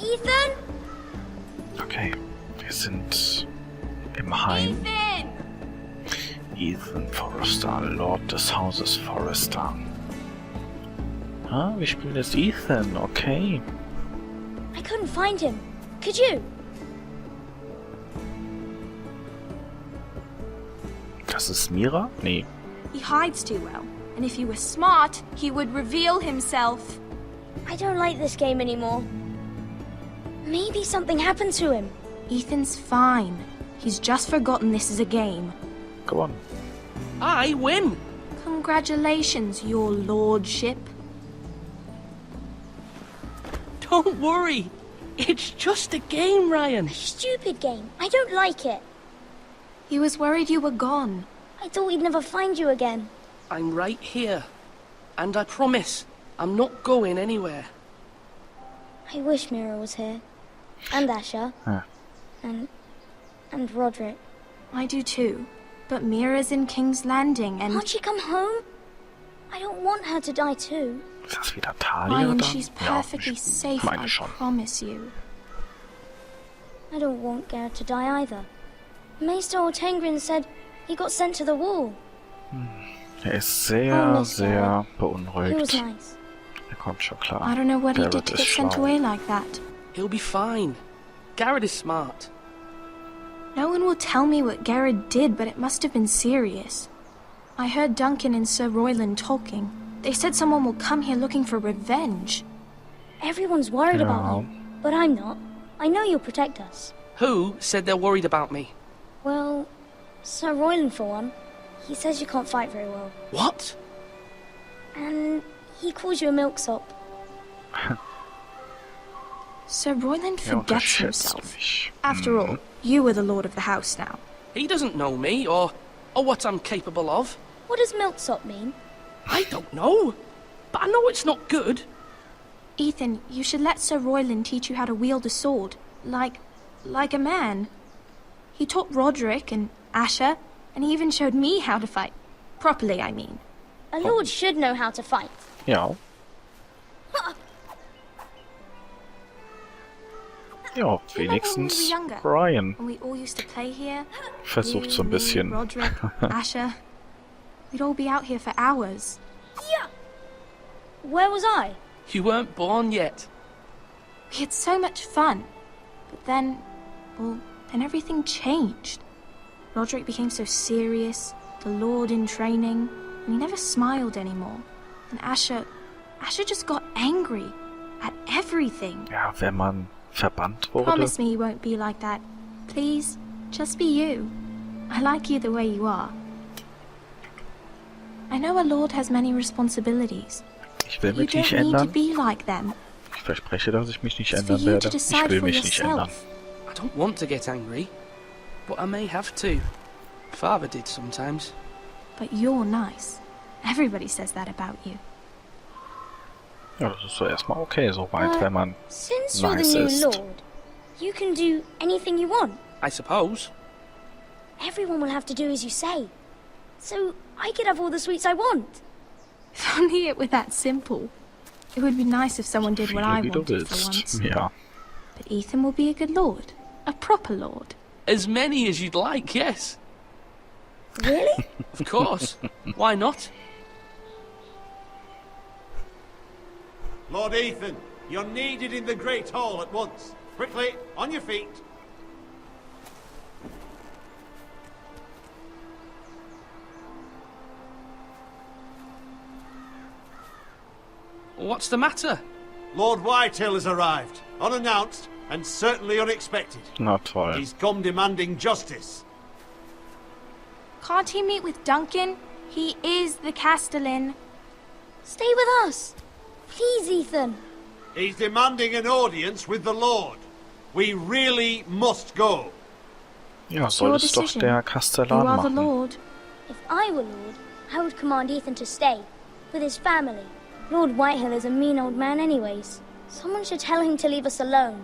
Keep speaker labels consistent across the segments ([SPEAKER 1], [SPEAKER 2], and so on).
[SPEAKER 1] Ethan?
[SPEAKER 2] Okay, wir sind im Heim. Ethan Forrester, Lord des Hauses Forrester. Ah, wir spielen jetzt Ethan, okay.
[SPEAKER 1] I couldn't find him. Could you?
[SPEAKER 2] Das ist Mira? Nee.
[SPEAKER 3] He hides too well, and if he were smart, he would reveal himself.
[SPEAKER 1] I don't like this game anymore. Maybe something happened to him.
[SPEAKER 3] Ethan's fine. He's just forgotten this is a game.
[SPEAKER 2] Gewonnen.
[SPEAKER 4] I win!
[SPEAKER 3] Congratulations, your lordship.
[SPEAKER 4] Don't worry. It's just a game, Ryan.
[SPEAKER 1] Stupid game. I don't like it.
[SPEAKER 3] He was worried you were gone.
[SPEAKER 1] I thought we'd never find you again.
[SPEAKER 4] I'm right here. And I promise, I'm not going anywhere.
[SPEAKER 1] I wish Mira was here. And Asher.
[SPEAKER 2] Ah.
[SPEAKER 1] And Roderick.
[SPEAKER 3] I do too. But Mira's in King's Landing and...
[SPEAKER 1] Can't she come home? I don't want her to die too.
[SPEAKER 2] Ist das wieder Talia
[SPEAKER 3] Ryan,
[SPEAKER 2] dann?
[SPEAKER 3] she's
[SPEAKER 2] Ja,
[SPEAKER 3] perfectly
[SPEAKER 2] ich
[SPEAKER 3] safe,
[SPEAKER 2] meine
[SPEAKER 3] I
[SPEAKER 2] schon.
[SPEAKER 3] promise you.
[SPEAKER 1] I don't want Garrett to die either. Maester Ortengrin said he got sent to the wall.
[SPEAKER 2] Er ist sehr,
[SPEAKER 1] Oh,
[SPEAKER 2] sehr
[SPEAKER 1] He was
[SPEAKER 2] beunruhigt.
[SPEAKER 1] nice.
[SPEAKER 2] Er kommt schon klar.
[SPEAKER 3] I don't know what he did
[SPEAKER 2] Garrett
[SPEAKER 3] to
[SPEAKER 2] ist
[SPEAKER 3] get sent
[SPEAKER 2] schlau.
[SPEAKER 3] away like that.
[SPEAKER 4] He'll be fine. Garrett is smart.
[SPEAKER 3] No one will tell me what Garrett did, but it must have been serious. I heard Duncan and Sir Royland talking. They said someone will come here looking for revenge.
[SPEAKER 1] Everyone's worried
[SPEAKER 2] Yeah.
[SPEAKER 1] about you, but I'm not. I know you'll protect us.
[SPEAKER 4] Who said they're worried about me?
[SPEAKER 1] Well, Sir Royland for one. He says you can't fight very well.
[SPEAKER 4] What?
[SPEAKER 1] And he calls you a milksop.
[SPEAKER 3] Sir Royland
[SPEAKER 2] Er
[SPEAKER 3] forgets
[SPEAKER 2] unterschätzt
[SPEAKER 3] himself.
[SPEAKER 2] mich.
[SPEAKER 3] After all, you are the lord of the house now.
[SPEAKER 4] He doesn't know me or what I'm capable of.
[SPEAKER 1] What does milksop mean?
[SPEAKER 4] I don't know. But I know it's not good.
[SPEAKER 3] Ethan, you should let Sir Royland teach you how to wield a sword. Like a man. He taught Roderick and Asher, and he even showed me how to fight. Properly, I mean.
[SPEAKER 1] A lord should know how to fight.
[SPEAKER 2] Ja. Ja, wenigstens Ryan
[SPEAKER 3] When we all used to play here,
[SPEAKER 2] versucht so ein
[SPEAKER 3] you, me,
[SPEAKER 2] bisschen.
[SPEAKER 3] Roderick, Asher, we'd all be out here for hours.
[SPEAKER 1] Yeah. Where was I?
[SPEAKER 4] You weren't born yet.
[SPEAKER 3] We had so much fun. But then, well, then everything changed. Roderick became so serious, the Lord in training, and he never smiled anymore. And Asher just got angry at everything.
[SPEAKER 2] Ja, wenn man verbannt wurde.
[SPEAKER 3] Promise me you won't be like that. Please, just be you. I like you the way you are. I know a lord has many responsibilities.
[SPEAKER 2] Ich will
[SPEAKER 3] You
[SPEAKER 2] mich nicht
[SPEAKER 3] don't need to
[SPEAKER 2] ändern.
[SPEAKER 3] be like them.
[SPEAKER 2] Ich verspreche, dass ich mich nicht
[SPEAKER 3] It's for
[SPEAKER 2] ändern
[SPEAKER 3] you to
[SPEAKER 2] werde. Ich
[SPEAKER 3] decide
[SPEAKER 2] will
[SPEAKER 3] for
[SPEAKER 2] mich nicht ändern.
[SPEAKER 3] yourself.
[SPEAKER 4] I don't want to get angry. But I may have to. Father did sometimes.
[SPEAKER 3] But you're nice. Everybody says that about you.
[SPEAKER 2] Ja, das ist so erstmal okay, soweit, wenn man
[SPEAKER 1] Since you're
[SPEAKER 2] nice
[SPEAKER 1] the new
[SPEAKER 2] ist.
[SPEAKER 1] lord, you can do anything you want.
[SPEAKER 4] I suppose.
[SPEAKER 1] Everyone will have to do as you say. So I could have all the sweets I want.
[SPEAKER 3] If only it were that simple. It would be nice if someone did what I
[SPEAKER 2] Wie du
[SPEAKER 3] wanted for
[SPEAKER 2] willst.
[SPEAKER 3] once.
[SPEAKER 2] Ja.
[SPEAKER 3] But Ethan will be a good lord. A proper lord.
[SPEAKER 4] As many as you'd like, yes.
[SPEAKER 1] Really?
[SPEAKER 4] Of course. Why not?
[SPEAKER 5] Lord Ethan, you're needed in the Great Hall at once. Quickly, on your feet.
[SPEAKER 4] What's the matter?
[SPEAKER 5] Lord Whitehill has arrived, unannounced and certainly unexpected.
[SPEAKER 2] Na toll.
[SPEAKER 5] He's come demanding justice.
[SPEAKER 3] Can't he meet with Duncan? He is the Castellan.
[SPEAKER 1] Stay with us. Please, Ethan.
[SPEAKER 5] He's demanding an audience with the Lord. We really must go.
[SPEAKER 2] Ja,
[SPEAKER 3] It's
[SPEAKER 2] soll
[SPEAKER 3] your
[SPEAKER 2] es doch
[SPEAKER 3] decision.
[SPEAKER 2] der
[SPEAKER 3] You
[SPEAKER 2] Kastellan
[SPEAKER 3] are the
[SPEAKER 2] machen.
[SPEAKER 3] lord.
[SPEAKER 1] If I were lord, I would command Ethan to stay, with his family. Lord Whitehill is a mean old man anyways. Someone should tell him to leave us alone.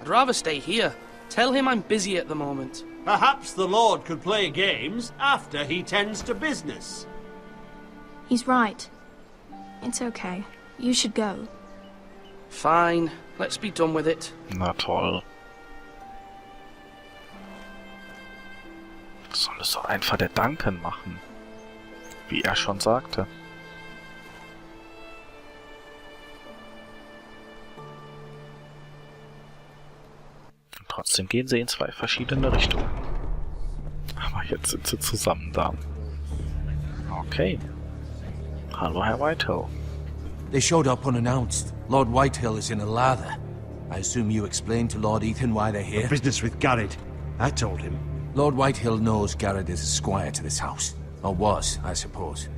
[SPEAKER 4] I'd rather stay here. Tell him I'm busy at the moment.
[SPEAKER 5] Perhaps the Lord could play games after he tends to business.
[SPEAKER 3] He's right. It's okay. You should go.
[SPEAKER 4] Fine, let's be done with it.
[SPEAKER 2] Na toll. Soll es doch einfach der Duncan machen. Wie er schon sagte. Und trotzdem gehen sie in zwei verschiedene Richtungen. Aber jetzt sind sie zusammen da. Okay. Hallo, Herr Whitehill.
[SPEAKER 6] They showed up unannounced. Lord Whitehill is in a lather. I assume you explained to Lord Ethan why they're here?
[SPEAKER 5] Business with Garrett. I told him.
[SPEAKER 6] Lord Whitehill knows Garrett is a squire to this house. Or was, I suppose.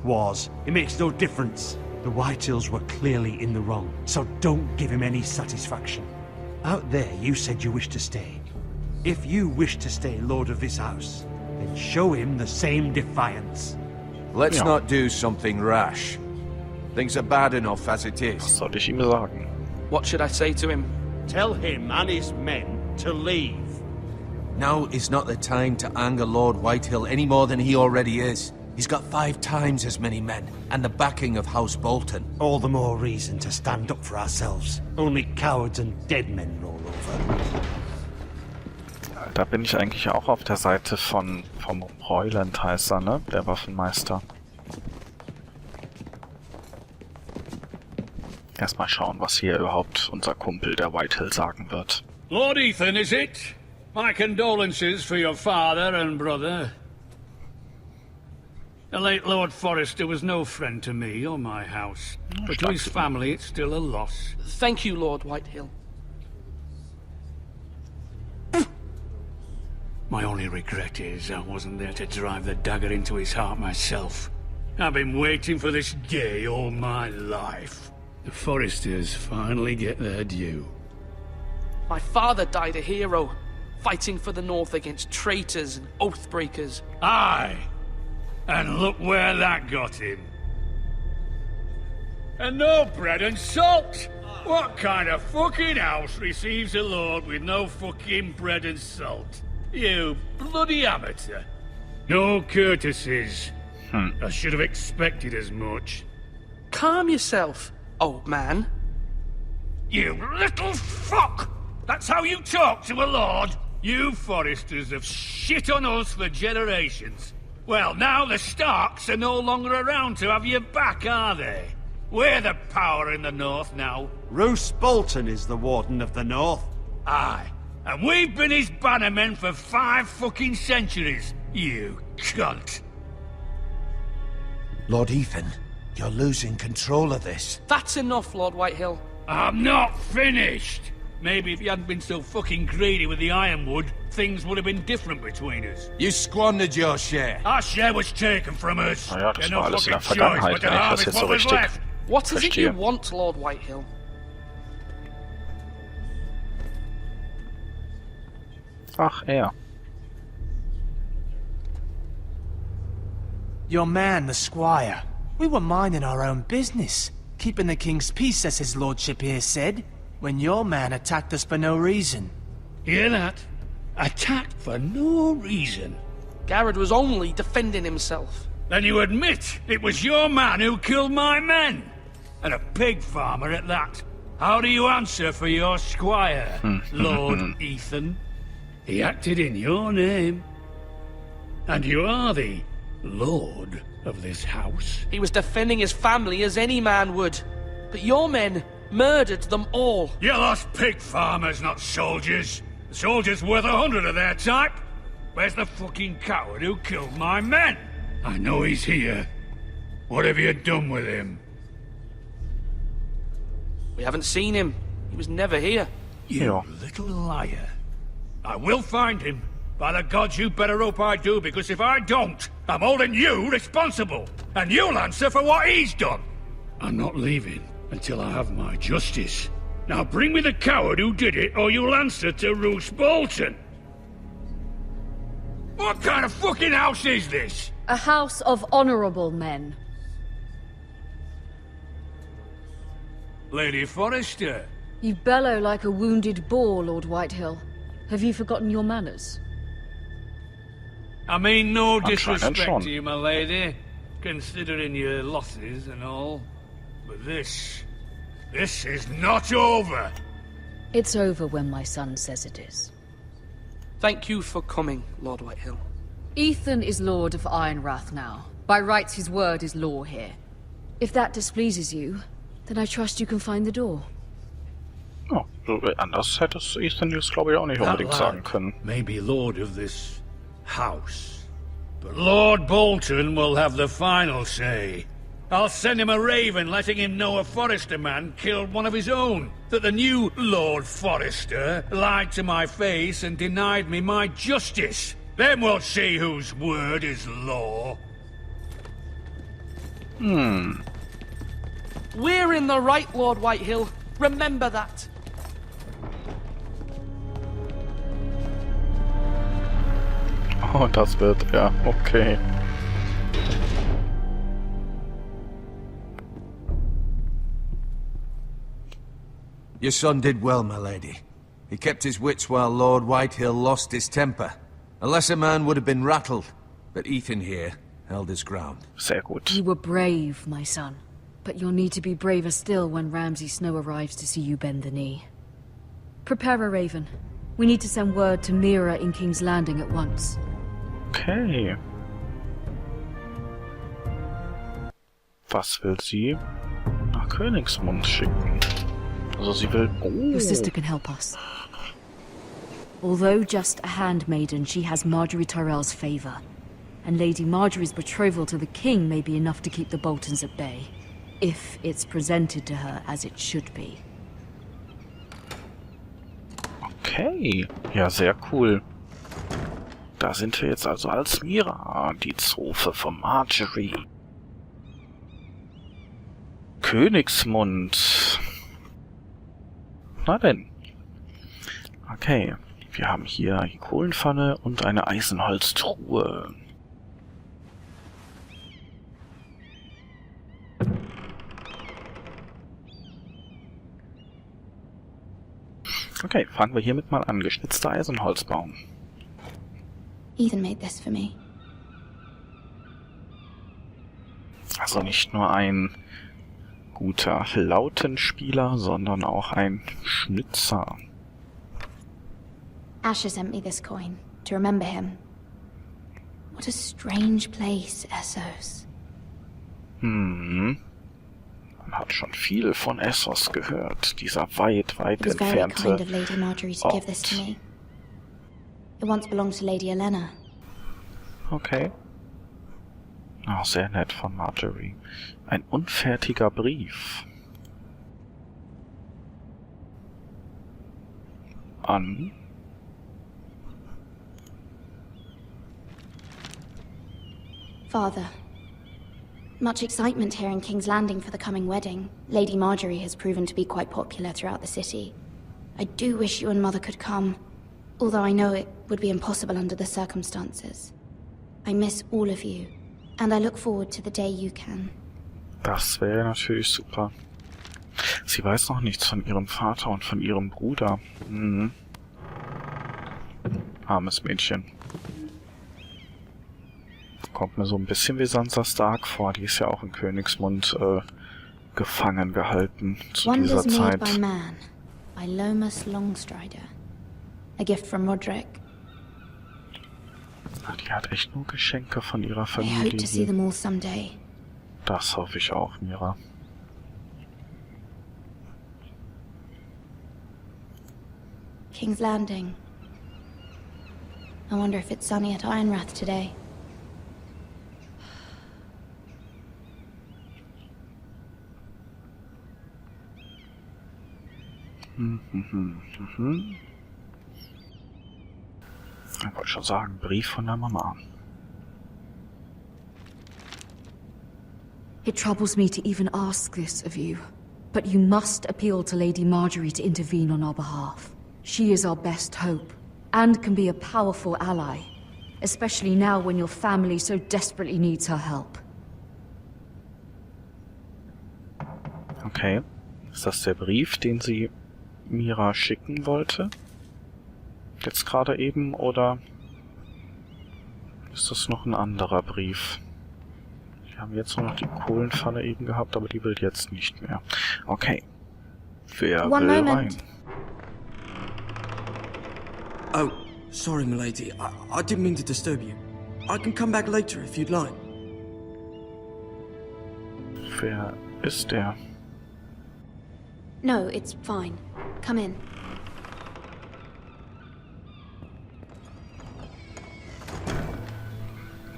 [SPEAKER 5] Was. It makes no difference. The Whitehills were clearly in the wrong, so don't give him any satisfaction. Out there, you said you wished to stay. If you wish to stay lord of this house, then show him the same defiance.
[SPEAKER 6] Let's not do something rash. Things are bad enough as it
[SPEAKER 2] Was
[SPEAKER 6] is.
[SPEAKER 2] soll ich ihm sagen?
[SPEAKER 4] What should I say to him?
[SPEAKER 5] Tell him and his men to leave.
[SPEAKER 6] Now is not the time to anger Lord Whitehill any more than he already is. He's got 5 times as many men, and the backing of House Bolton.
[SPEAKER 5] All the more reason to stand up for ourselves. Only cowards and dead men roll over.
[SPEAKER 2] Da bin ich eigentlich auch auf der Seite vom Royland heißt er, ne? Der Waffenmeister. Erstmal schauen, was hier überhaupt unser Kumpel, der Whitehill, sagen wird.
[SPEAKER 7] Lord Ethan, is it? My condolences for your father and brother. The late Lord Forrester was no friend to me or my house, but to his family it's still a loss.
[SPEAKER 4] Thank you, Lord Whitehill.
[SPEAKER 7] My only regret is I wasn't there to drive the dagger into his heart myself. I've been waiting for this day all my life. The Forresters finally get their due.
[SPEAKER 4] My father died a hero, fighting for the North against traitors and oath-breakers.
[SPEAKER 7] Aye! And look where that got him. And no bread and salt! What kind of fucking house receives a lord with no fucking bread and salt? You bloody amateur. No courtesies. I should have expected as much.
[SPEAKER 4] Calm yourself, old man.
[SPEAKER 7] You little fuck! That's how you talk to a lord? You Forresters have shit on us for generations. Well, now the Starks are no longer around to have your back, are they? We're the power in the North now.
[SPEAKER 5] Roose Bolton is the Warden of the North.
[SPEAKER 7] Aye. And we've been his bannermen for 5 fucking centuries, you cunt.
[SPEAKER 6] Lord Ethan, you're losing control of this.
[SPEAKER 4] That's enough, Lord Whitehill.
[SPEAKER 7] I'm not finished. Maybe if you hadn't been so fucking greedy with the ironwood, things would have been different between us.
[SPEAKER 6] You squandered your share.
[SPEAKER 7] Our share was taken from us.
[SPEAKER 2] Naja, das
[SPEAKER 7] There's
[SPEAKER 2] war
[SPEAKER 7] no
[SPEAKER 2] alles in der
[SPEAKER 7] fucking choice
[SPEAKER 2] Vergangenheit,
[SPEAKER 7] but to
[SPEAKER 2] wenn ich das
[SPEAKER 7] harvest
[SPEAKER 2] jetzt so
[SPEAKER 7] what was
[SPEAKER 2] richtig
[SPEAKER 7] left.
[SPEAKER 4] What is it you
[SPEAKER 2] verstehe.
[SPEAKER 4] want, Lord Whitehill?
[SPEAKER 2] Ach, er.
[SPEAKER 8] Your man, the squire. We were minding our own business, keeping the king's peace, as his lordship here said, when your man attacked us for no reason.
[SPEAKER 7] Hear that? Attacked for no reason.
[SPEAKER 4] Garrett was only defending himself.
[SPEAKER 7] Then you admit it was your man who killed my men. And a pig farmer at that. How do you answer for your squire, Lord Ethan? He acted in your name. And you are the lord of this house.
[SPEAKER 4] He was defending his family as any man would. But your men murdered them all.
[SPEAKER 7] You lost pig farmers, not soldiers. The soldiers worth 100 of their type. Where's the fucking coward who killed my men? I know he's here. What have you done with him?
[SPEAKER 4] We haven't seen him. He was never here.
[SPEAKER 7] You little liar. I will find him. By the gods, you better hope I do, because if I don't, I'm holding you responsible. And you'll answer for what he's done. I'm not leaving until I have my justice. Now bring me the coward who did it, or you'll answer to Roose Bolton. What kind of fucking house is this?
[SPEAKER 9] A house of honorable men.
[SPEAKER 7] Lady Forrester.
[SPEAKER 9] You bellow like a wounded boar, Lord Whitehill. Have you forgotten your manners?
[SPEAKER 7] I mean no
[SPEAKER 2] Anscheinend
[SPEAKER 7] disrespect
[SPEAKER 2] schon.
[SPEAKER 7] to you, my lady, considering your losses and all. But this This is not over.
[SPEAKER 9] It's over when my son says it is.
[SPEAKER 4] Thank you for coming, Lord Whitehill.
[SPEAKER 9] Ethan is Lord of Ironrath now. By rights, his word is law here. If that displeases you, then I trust you can find the door.
[SPEAKER 2] Oh, so anders hätte es Ethan jetzt, glaube ich, auch nicht unbedingt sagen können.
[SPEAKER 7] May be lord of this house, but Lord Bolton will have the final say. I'll send him a raven letting him know a Forrester man killed one of his own. That the new Lord Forrester lied to my face and denied me my justice. Then we'll see whose word is law.
[SPEAKER 4] We're in the right, Lord Whitehill. Remember that.
[SPEAKER 2] Oh, das wird, ja, okay.
[SPEAKER 6] Your son did well, my lady. He kept his wits while Lord Whitehill lost his temper. A lesser man would have been rattled, but Ethan here held his ground.
[SPEAKER 2] Sehr gut.
[SPEAKER 9] You were brave, my son. But you'll need to be braver still when Ramsay Snow arrives to see you bend the knee. Prepare a raven. We need to send word to Mira in King's Landing at once.
[SPEAKER 2] Okay. Was will sie nach Königsmund schicken? Also sie will... Oh.
[SPEAKER 9] Your sister can help us. Although just a handmaiden, she has Marjorie Tyrell's favor. And Lady Marjorie's betrothal to the king may be enough to keep the Boltons at bay. If it's presented to her as it should be.
[SPEAKER 2] Okay. Ja, sehr cool. Da sind wir jetzt also als Mira, die Zofe von Marjorie. Königsmund. Na denn. Okay. Wir haben hier die Kohlenpfanne und eine Eisenholztruhe. Okay, fangen wir hiermit mal an. Geschnitzter Eisenholzbaum.
[SPEAKER 3] Ethan made this for me.
[SPEAKER 2] Also nicht nur ein guter Lautenspieler, sondern auch ein Schnitzer.
[SPEAKER 3] Asher sent me this coin to remember him. What a strange place, Essos.
[SPEAKER 2] Man hat schon viel von Essos gehört, dieser weit
[SPEAKER 3] It was very
[SPEAKER 2] entfernte
[SPEAKER 3] kind of Lady Marjorie to give this to me. It once belonged to Lady Elena.
[SPEAKER 2] Okay. Oh, sehr nett von Marjorie. Ein unfertiger Brief. An...
[SPEAKER 3] Father, much excitement here in King's Landing for the coming wedding. Lady Marjorie has proven to be quite popular throughout the city. I do wish you and Mother could come, although I know it would be impossible under the circumstances. I miss all of you, and I look forward to the day you can.
[SPEAKER 2] Das wäre natürlich super. Sie weiß noch nichts von ihrem Vater und von ihrem Bruder. Armes Mädchen. Kommt mir so ein bisschen wie Sansa Stark vor. Die ist ja auch in Königsmund gefangen gehalten zu dieser
[SPEAKER 3] Wonders made
[SPEAKER 2] Zeit.
[SPEAKER 3] by man, by Lomas Longstrider. A gift from Roderick.
[SPEAKER 2] Ach, die hat echt nur Geschenke von ihrer
[SPEAKER 3] I
[SPEAKER 2] Familie.
[SPEAKER 3] hope to see them all someday.
[SPEAKER 2] Das hoffe ich auch, Mira.
[SPEAKER 3] King's Landing. I wonder if it's sunny at Ironrath today.
[SPEAKER 2] Ich wollte schon sagen, Brief von der Mama.
[SPEAKER 9] It troubles me to even ask this of you, but you must appeal to Lady Marjorie to intervene on our behalf. She is our best hope, and can be a powerful ally, especially now when your family so desperately needs her help.
[SPEAKER 2] Okay. Ist das der Brief, den sie Mira schicken wollte? Jetzt gerade eben, oder ist das noch ein anderer Brief? Wir haben jetzt nur noch die Kohlenpfanne eben gehabt, aber die will jetzt nicht mehr. Okay. Wer
[SPEAKER 3] One
[SPEAKER 2] will
[SPEAKER 3] moment.
[SPEAKER 2] rein?
[SPEAKER 10] Oh, sorry, milady. I didn't mean to disturb you. I can come back later if you'd like.
[SPEAKER 2] Wer ist der?
[SPEAKER 3] No, it's fine. Come in.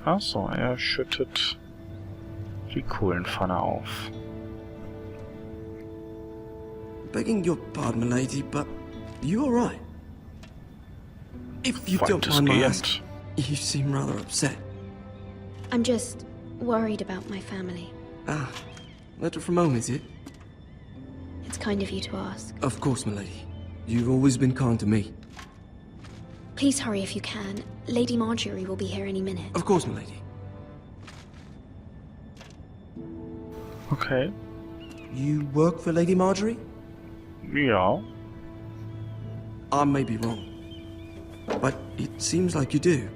[SPEAKER 2] Achso, er schüttet die Kohlenpfanne auf.
[SPEAKER 10] Begging your pardon, milady, but you all right? If you don't mind my asking, you seem rather upset.
[SPEAKER 3] I'm just worried about my family.
[SPEAKER 10] Ah, letter from home, is it?
[SPEAKER 3] It's kind of you to ask.
[SPEAKER 10] Of course, milady. You've always been kind to me.
[SPEAKER 3] Please hurry if you can. Lady Marjorie will be here any minute.
[SPEAKER 10] Of course, milady.
[SPEAKER 2] Okay.
[SPEAKER 10] You work for Lady Marjorie?
[SPEAKER 2] Ja.
[SPEAKER 10] I may be wrong, but it seems like you do.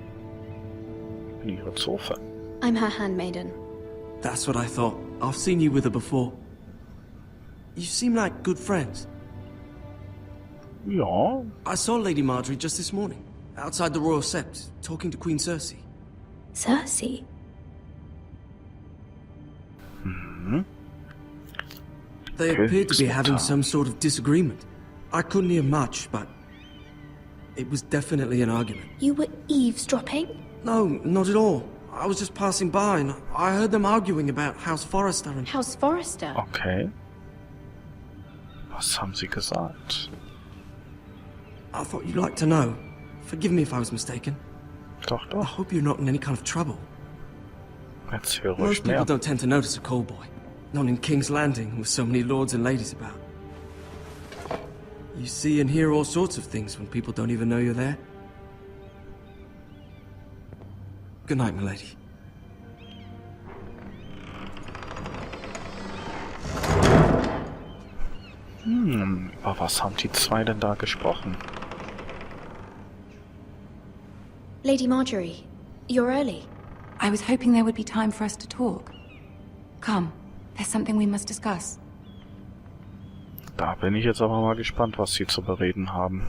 [SPEAKER 2] In ihre Zofe.
[SPEAKER 3] I'm her handmaiden.
[SPEAKER 10] That's what I thought. I've seen you with her before. You seem like good friends.
[SPEAKER 2] Ja.
[SPEAKER 10] I saw Lady Marjorie just this morning, outside the Royal Sept, talking to Queen Cersei.
[SPEAKER 3] Cersei?
[SPEAKER 10] They appeared to be having some sort of disagreement. I couldn't hear much, but it was definitely an argument.
[SPEAKER 3] You were eavesdropping?
[SPEAKER 10] No, not at all. I was just passing by and I heard them arguing about House Forrester and...
[SPEAKER 3] House Forrester?
[SPEAKER 2] Okay. Was haben sie gesagt?
[SPEAKER 10] I thought you'd like to know. Forgive me if I was mistaken.
[SPEAKER 2] Doch,
[SPEAKER 10] I
[SPEAKER 2] doch.
[SPEAKER 10] hope you're not in any kind of trouble.
[SPEAKER 2] Erzähl ruhig
[SPEAKER 10] Most people
[SPEAKER 2] mehr.
[SPEAKER 10] don't tend to notice a call boy. Not in King's Landing with so many lords and ladies about. You see and hear all sorts of things when people don't even know you're there. Good night, milady.
[SPEAKER 2] Über was haben die zwei denn da gesprochen?
[SPEAKER 3] Lady Marjorie, you're early.
[SPEAKER 11] I was hoping there would be time for us to talk. Come, there's something we must discuss.
[SPEAKER 2] Da bin ich jetzt aber mal gespannt, was sie zu bereden haben.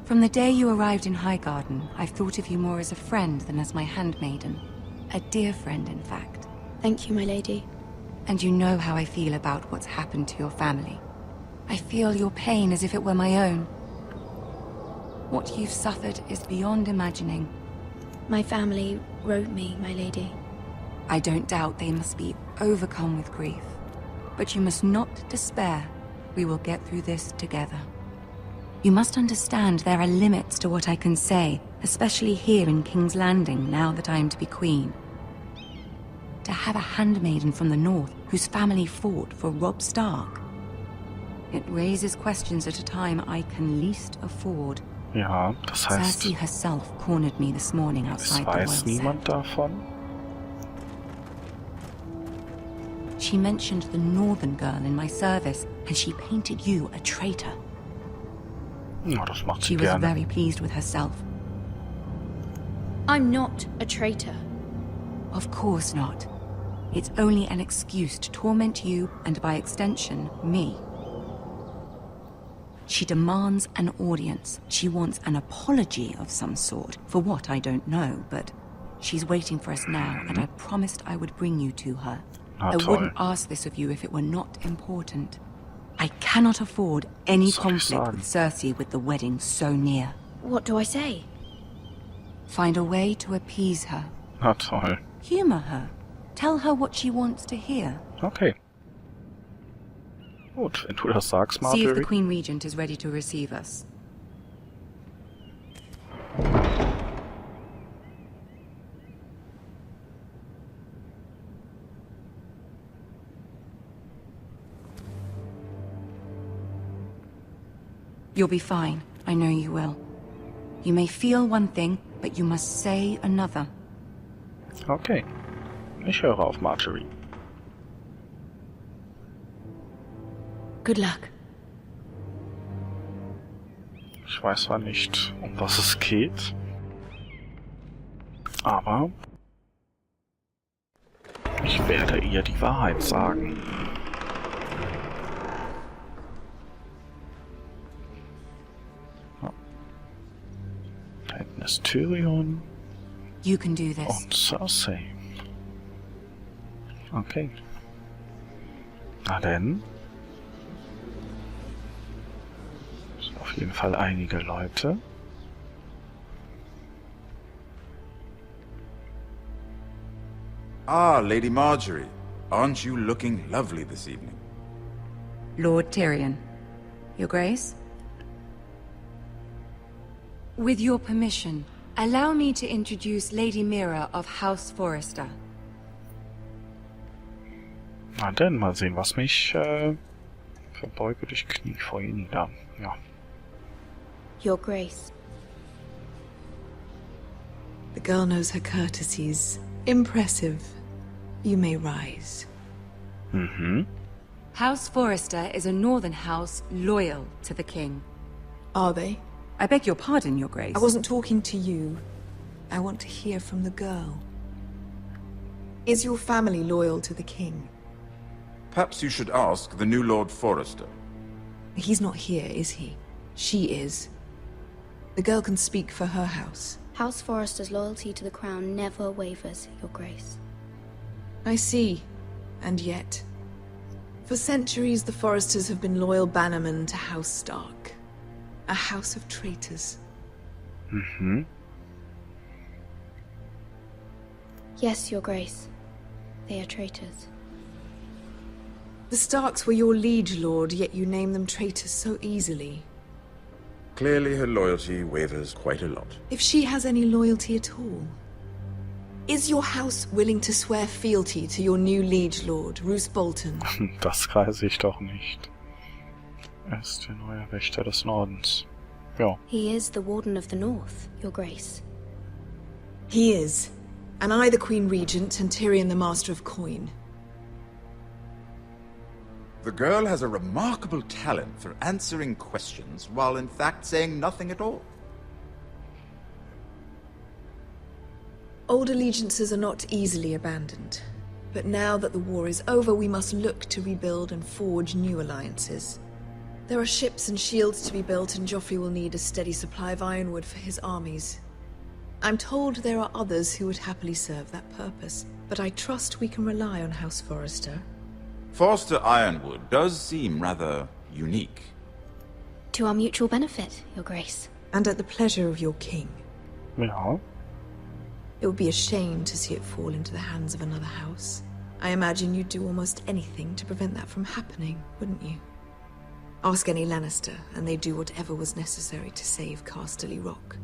[SPEAKER 11] From the day you arrived in Highgarden, I've thought of you more as a friend than as my handmaiden. A dear friend, in fact.
[SPEAKER 3] Thank you, my lady.
[SPEAKER 11] And you know how I feel about what's happened to your family. I feel your pain as if it were my own. What you've suffered is beyond imagining.
[SPEAKER 3] My family wrote me, my lady.
[SPEAKER 11] I don't doubt they must be overcome with grief. But you must not despair. We will get through this together. You must understand there are limits to what I can say, especially here in King's Landing, now that I am to be queen. To have a handmaiden from the north whose family fought for Robb Stark. It raises questions at a time I can least afford.
[SPEAKER 2] Ja, das heißt,
[SPEAKER 11] Cersei herself cornered me this morning
[SPEAKER 2] es
[SPEAKER 11] outside the Royal
[SPEAKER 2] weiß niemand
[SPEAKER 11] Sept.
[SPEAKER 2] davon.
[SPEAKER 11] She mentioned the northern girl in my service, and she painted you a traitor.
[SPEAKER 2] Ja, das macht sie
[SPEAKER 11] She was
[SPEAKER 2] gerne.
[SPEAKER 11] very pleased with herself.
[SPEAKER 3] I'm not a traitor.
[SPEAKER 11] Of course not. It's only an excuse to torment you, and by extension, me. She demands an audience. She wants an apology of some sort, for what I don't know, but she's waiting for us now, and I promised I would bring you to her.
[SPEAKER 2] Na
[SPEAKER 11] I
[SPEAKER 2] toll.
[SPEAKER 11] wouldn't ask this of you if it were not important. I cannot afford any
[SPEAKER 2] Was soll ich
[SPEAKER 11] conflict
[SPEAKER 2] sagen?
[SPEAKER 11] with Cersei with the wedding so near.
[SPEAKER 3] What do I say?
[SPEAKER 11] Find a way to appease her.
[SPEAKER 2] Na toll.
[SPEAKER 11] Humor her. Tell her what she wants to hear.
[SPEAKER 2] Okay. Gut, wenn du das sagst,
[SPEAKER 11] See if the
[SPEAKER 2] Marjorie.
[SPEAKER 11] Queen Regent is ready to receive us. You'll be fine. I know you will. You may feel one thing, but you must say another.
[SPEAKER 2] Okay. Ich höre auf Marjorie.
[SPEAKER 3] Good luck.
[SPEAKER 2] Ich weiß zwar nicht, um was es geht, aber ich werde ihr die Wahrheit sagen. ist Tyrion
[SPEAKER 11] You can do this.
[SPEAKER 2] und Cersei. Okay. Na denn. Sind auf jeden Fall einige Leute.
[SPEAKER 12] Ah, Lady Marjorie. Aren't you looking lovely this evening?
[SPEAKER 11] Lord Tyrion. Your Grace? With your permission, allow me to introduce Lady Mira of House Forrester.
[SPEAKER 2] Na denn, mal sehen, was mich verbeuge dich Knie vor ihr nieder. Ja.
[SPEAKER 13] Your Grace.
[SPEAKER 14] The girl knows her courtesies. Impressive. You may rise.
[SPEAKER 11] House Forrester is a northern house loyal to the king.
[SPEAKER 14] Are they?
[SPEAKER 11] I beg your pardon, Your Grace.
[SPEAKER 14] I wasn't talking to you. I want to hear from the girl. Is your family loyal to the king?
[SPEAKER 12] Perhaps you should ask the new Lord Forrester.
[SPEAKER 14] He's not here, is he? She is. The girl can speak for her house.
[SPEAKER 13] House Forrester's loyalty to the crown never wavers, Your Grace.
[SPEAKER 14] I see. And yet... For centuries, the Forresters have been loyal bannermen to House Stark. A house of traitors.
[SPEAKER 13] Yes, Your Grace. They are traitors.
[SPEAKER 14] The Starks were your liege lord, yet you name them traitors so easily.
[SPEAKER 12] Clearly her loyalty wavers quite a lot.
[SPEAKER 14] If she has any loyalty at all. Is your house willing to swear fealty to your new liege lord, Roose Bolton?
[SPEAKER 2] Das weiß ich doch nicht. Er ist der neue Wächter des Nordens. Ja.
[SPEAKER 13] He is the Warden of the North, Your Grace.
[SPEAKER 14] He is. And I the Queen Regent and Tyrion the Master of Coin.
[SPEAKER 12] The girl has a remarkable talent for answering questions while in fact saying nothing at all.
[SPEAKER 14] Old allegiances are not easily abandoned. But now that the war is over, we must look to rebuild and forge new alliances. There are ships and shields to be built, and Joffrey will need a steady supply of ironwood for his armies. I'm told there are others who would happily serve that purpose, but I trust we can rely on House Forrester.
[SPEAKER 12] Forster Ironwood does seem rather unique.
[SPEAKER 13] To our mutual benefit, Your Grace.
[SPEAKER 14] And at the pleasure of your king.
[SPEAKER 2] Ja.
[SPEAKER 14] It would be a shame to see it fall into the hands of another house. I imagine you'd do almost anything to prevent that from happening, wouldn't you? Ask any Lannister, and they'd do whatever was necessary to save Casterly Rock.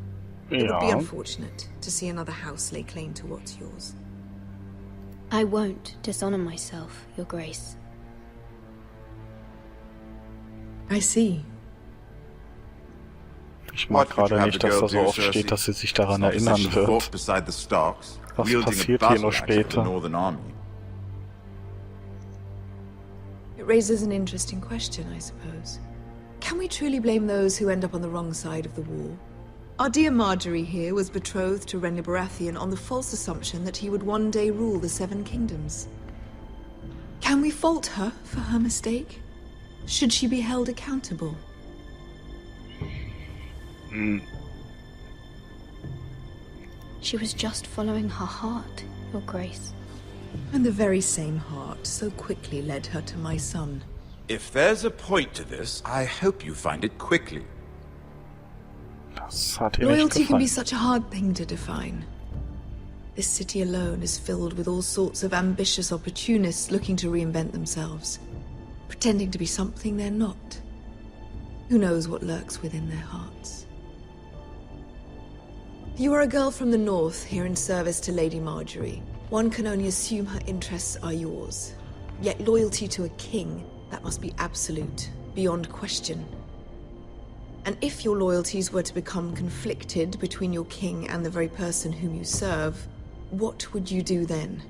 [SPEAKER 14] It would be unfortunate to see another house lay claim to what's yours.
[SPEAKER 13] I won't dishonor myself, Your Grace.
[SPEAKER 14] I see.
[SPEAKER 2] Ich mag gerade nicht, dass da so oft steht, dass sie sich daran erinnern wird. Was passiert hier noch später?
[SPEAKER 14] It raises an interesting question, I suppose. Can we truly blame those who end up on the wrong side of the war? Our dear Marjorie here was betrothed to Renly Baratheon on the false assumption that he would one day rule the Seven Kingdoms. Can we fault her for her mistake? Should she be held accountable?
[SPEAKER 13] She was just following her heart, Your Grace.
[SPEAKER 14] And the very same heart so quickly led her to my son.
[SPEAKER 12] If there's a point to this, I hope you find it quickly.
[SPEAKER 2] Das hat ihr nicht
[SPEAKER 14] Loyalty can be
[SPEAKER 2] gefallen.
[SPEAKER 14] such a hard thing to define. This city alone is filled with all sorts of ambitious opportunists looking to reinvent themselves, pretending to be something they're not. Who knows what lurks within their hearts? You are a girl from the north, here in service to Lady Marjorie. One can only assume her interests are yours. Yet loyalty to a king, that must be absolute, beyond question. And if your loyalties were to become conflicted between your king and the very person whom you serve, what would you do then?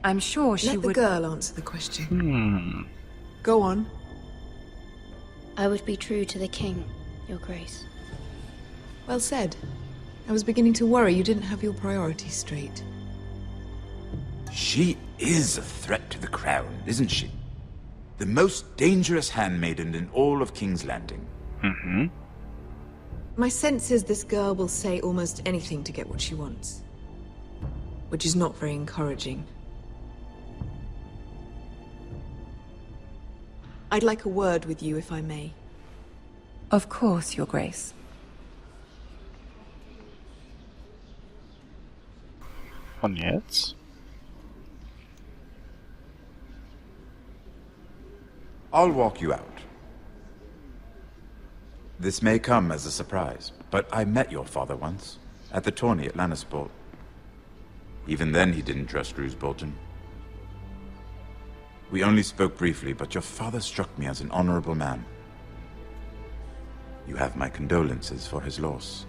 [SPEAKER 11] I'm sure she would...
[SPEAKER 14] Let the girl answer the question. Go on.
[SPEAKER 13] I would be true to the king, Your Grace.
[SPEAKER 14] Well said. I was beginning to worry you didn't have your priorities straight.
[SPEAKER 12] She is a threat to the crown, isn't she? The most dangerous handmaiden in all of King's Landing.
[SPEAKER 14] My sense is this girl will say almost anything to get what she wants. Which is not very encouraging. I'd like a word with you, if I may.
[SPEAKER 11] Of course, Your Grace.
[SPEAKER 2] Und jetzt?
[SPEAKER 12] I'll walk you out. This may come as a surprise, but I met your father once, at the tourney at Lannisport. Even then he didn't trust Roose Bolton. We only spoke briefly, but your father struck me as an honorable man. You have my condolences for his loss.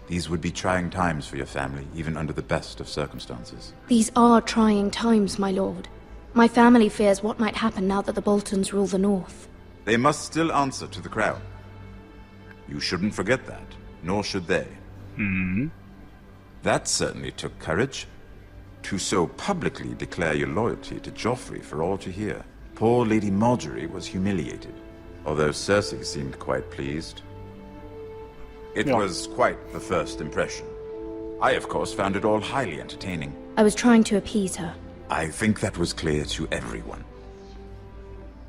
[SPEAKER 12] These would be trying times for your family, even under the best of circumstances.
[SPEAKER 13] These are trying times, my lord. My family fears what might happen now that the Boltons rule the North.
[SPEAKER 12] They must still answer to the crown. You shouldn't forget that, nor should they. That certainly took courage. To so publicly declare your loyalty to Joffrey for all to hear. Poor Lady Marjorie was humiliated, although Cersei seemed quite pleased. It was quite the first impression. I, of course, found it all highly entertaining.
[SPEAKER 13] I was trying to appease her.
[SPEAKER 12] I think that was clear to everyone.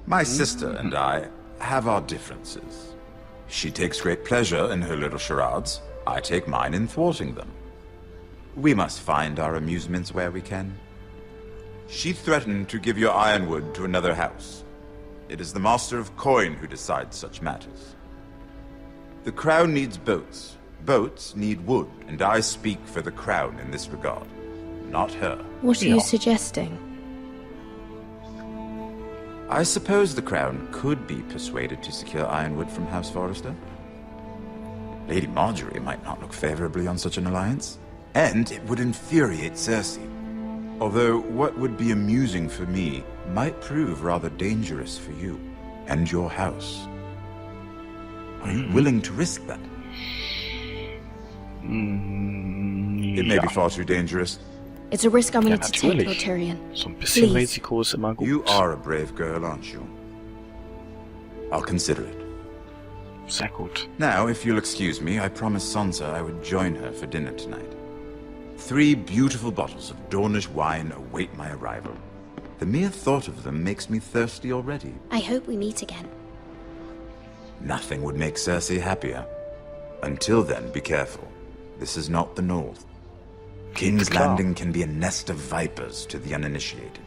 [SPEAKER 12] My sister and I have our differences. She takes great pleasure in her little charades. I take mine in thwarting them. We must find our amusements where we can. She threatened to give your ironwood to another house. It is the Master of Coin who decides such matters. The crown needs boats. Boats need wood, and I speak for the crown in this regard, not her.
[SPEAKER 13] What are you suggesting?
[SPEAKER 12] I suppose the crown could be persuaded to secure ironwood from House Forrester. Lady Marjorie might not look favorably on such an alliance, and it would infuriate Cersei. Although what would be amusing for me might prove rather dangerous for you and your house. Are you willing to risk that? It may be far too dangerous.
[SPEAKER 13] It's a risk I'm willing to take, Lord Tyrion.
[SPEAKER 2] So ein bisschen Risiko ist immer gut.
[SPEAKER 12] You are a brave girl, aren't you? I'll consider it.
[SPEAKER 2] Sehr gut.
[SPEAKER 12] Now, if you'll excuse me, I promised Sansa I would join her for dinner tonight. 3 beautiful bottles of Dornish wine await my arrival. The mere thought of them makes me thirsty already.
[SPEAKER 13] I hope we meet again.
[SPEAKER 12] Nothing would make Cersei happier. Until then, be careful. This is not the North. King's Landing can be a nest of vipers to the uninitiated.